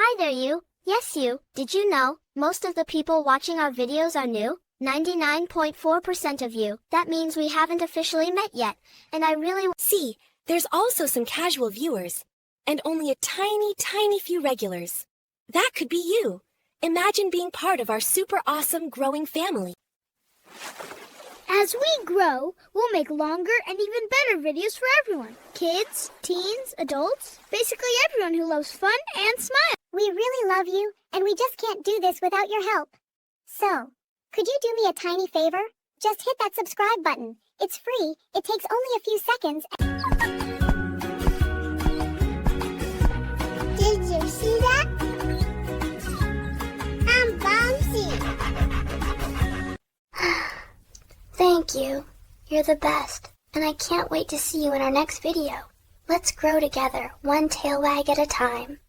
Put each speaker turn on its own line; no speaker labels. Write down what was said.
Hi there you. Yes you. Did you know, most of the people watching our videos are new? 99.4% of you. That means we haven't officially met yet, and I really
See, there's also some casual viewers, and only a tiny few regulars. That could be you. Imagine being part of our super awesome growing family.
As we grow, we'll make longer and even better videos for everyone. Kids, teens, adults, basically everyone who loves fun and smile.
We really love you, and we just can't do this without your help. So, could you do me a tiny favor? Just hit that subscribe button. It's free, it takes only a few seconds. Did you see that? I'm bouncy.
Thank you. You're the best, and I can't wait to see you in our next video. Let's grow together, one tail wag at a time.